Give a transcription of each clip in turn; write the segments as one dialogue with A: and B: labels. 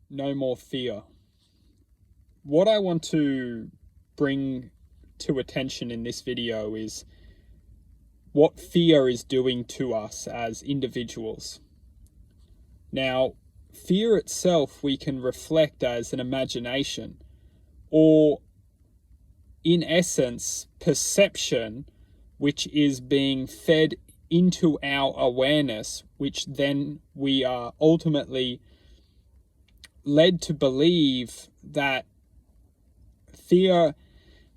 A: no more fear. What I want to bring to attention in this video is what fear is doing to us as individuals. Now, fear itself we can reflect as an imagination, or in essence, perception, which is being fed into our awareness, which then we are ultimately led to believe that fear.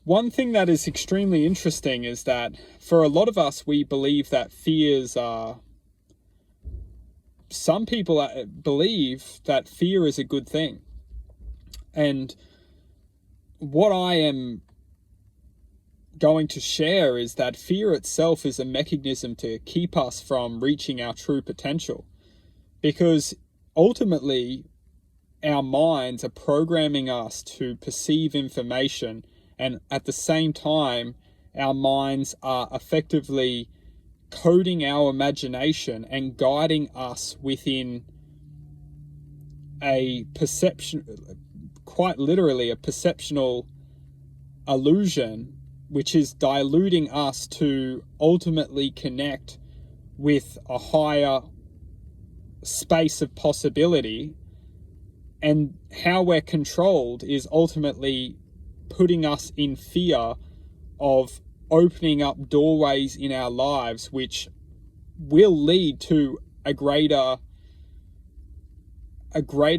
A: One thing that is extremely interesting is that for a lot of us, we believe that fears are. Some people believe that fear is a good thing. And what I am going to share is that fear itself is a mechanism to keep us from reaching our true potential. Because ultimately, our minds are programming us to perceive information, and at the same time, our minds are effectively coding our imagination and guiding us within a perception, quite literally a perceptional illusion, which is diluting us to ultimately connect with a higher space of possibility. And how we're controlled is ultimately putting us in fear of opening up doorways in our lives, which will lead to a greater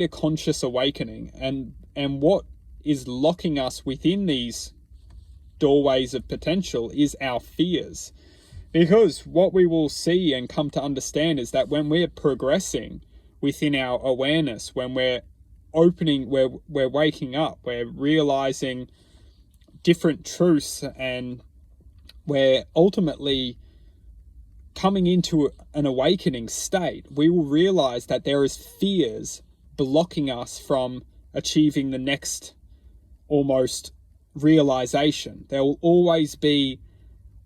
A: conscious awakening. And what is locking us within these doorways of potential is our fears. Because what we will see and come to understand is that when we're progressing within our awareness, when we're waking up, we're realizing different truths, and we're ultimately coming into an awakening state, we will realize that there is fears blocking us from achieving the next almost realization. There will always be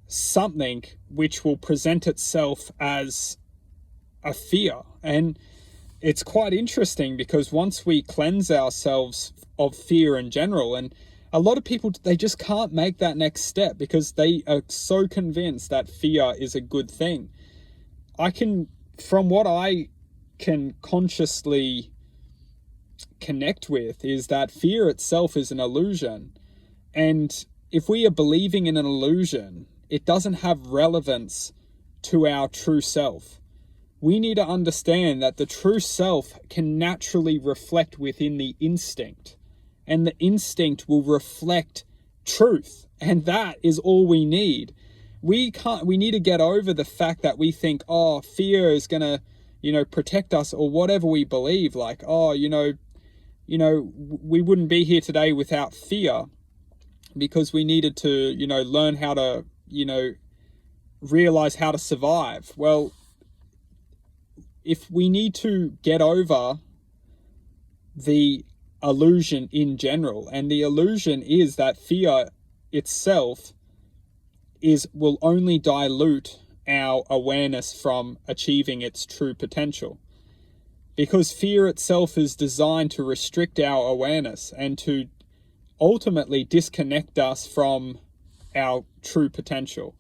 A: something which will present itself as a fear. And it's quite interesting because once we cleanse ourselves of fear in general, and a lot of people, they just can't make that next step because they are so convinced that fear is a good thing. From what I can consciously connect with, is that fear itself is an illusion. And if we are believing in an illusion, it doesn't have relevance to our true self. We need to understand that the true self can naturally reflect within the instinct, and the instinct will reflect truth. And that is all we need. We need to get over the fact that we think, oh, fear is going to, protect us, or whatever we believe, like, oh, we wouldn't be here today without fear because we needed to, learn how to, realize how to survive. Well, if we need to get over the illusion in general, and the illusion is that fear itself will only dilute our awareness from achieving its true potential, because fear itself is designed to restrict our awareness and to ultimately disconnect us from our true potential.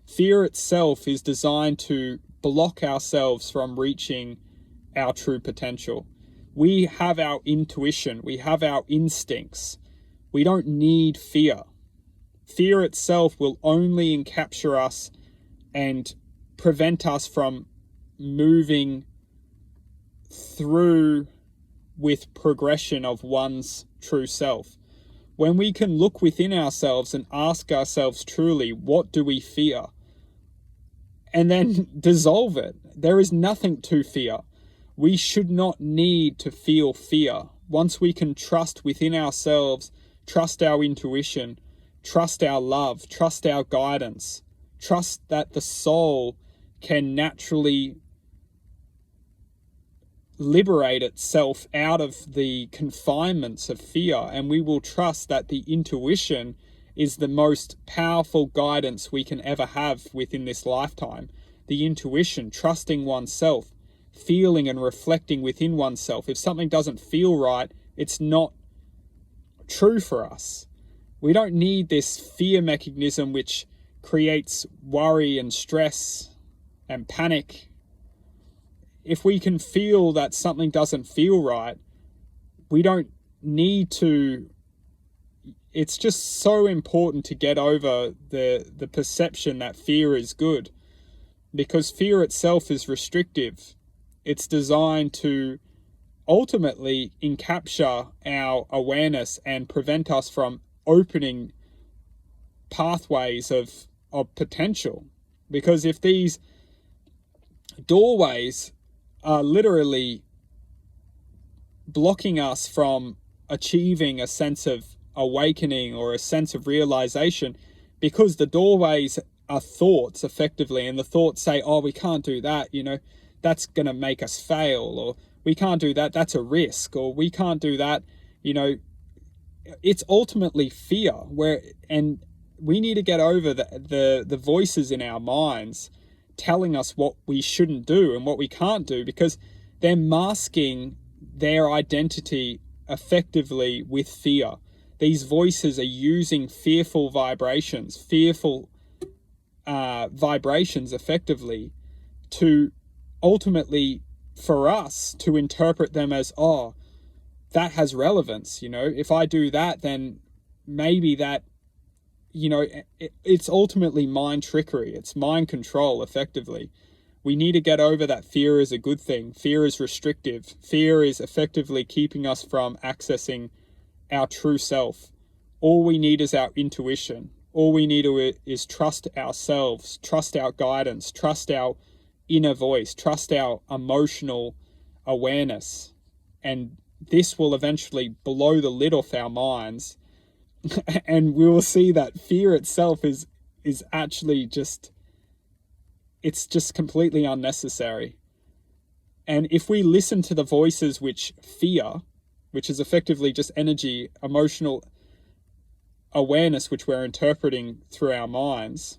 A: Fear itself is designed to block ourselves from reaching our true potential. We have our intuition, we have our instincts. We don't need fear. Fear itself will only encapture us and prevent us from moving through with progression of one's true self. When we can look within ourselves and ask ourselves truly, what do we fear? And then dissolve it. There is nothing to fear. We should not need to feel fear. Once we can trust within ourselves, trust our intuition, trust our love, trust our guidance, trust that the soul can naturally liberate itself out of the confinements of fear, and we will trust that the intuition is the most powerful guidance we can ever have within this lifetime. The intuition, trusting oneself, feeling and reflecting within oneself. If something doesn't feel right, it's not true for us. We don't need this fear mechanism which creates worry and stress and panic. If we can feel that something doesn't feel right, we don't need to. It's just so important to get over the perception that fear is good, because fear itself is restrictive. It's designed to ultimately encapture our awareness and prevent us from opening pathways of potential. Because if these doorways are literally blocking us from achieving a sense of awakening or a sense of realization, because the doorways are thoughts effectively, and the thoughts say, oh, we can't do that, that's going to make us fail, or we can't do that, that's a risk, or we can't do that, it's ultimately fear. And we need to get over the voices in our minds telling us what we shouldn't do and what we can't do, because they're masking their identity effectively with fear. These voices are using fearful vibrations effectively to ultimately, for us to interpret them as, oh, that has relevance. If I do that, then maybe that, it's ultimately mind trickery. It's mind control effectively. We need to get over that fear is a good thing. Fear is restrictive. Fear is effectively keeping us from accessing our true self. All we need is our intuition. All we need is trust ourselves, trust our guidance, trust our inner voice, trust our emotional awareness. And this will eventually blow the lid off our minds. And we will see that fear itself is actually it's just completely unnecessary. And if we listen to the voices which fear, which is effectively just energy, emotional awareness, which we're interpreting through our minds,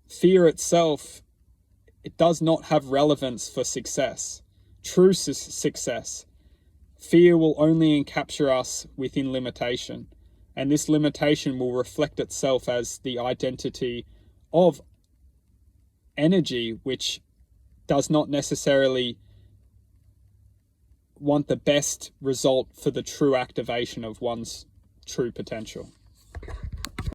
A: fear itself, it does not have relevance for success, true success. Fear will only encapture us within limitation, and this limitation will reflect itself as the identity of energy, which does not necessarily want the best result for the true activation of one's true potential.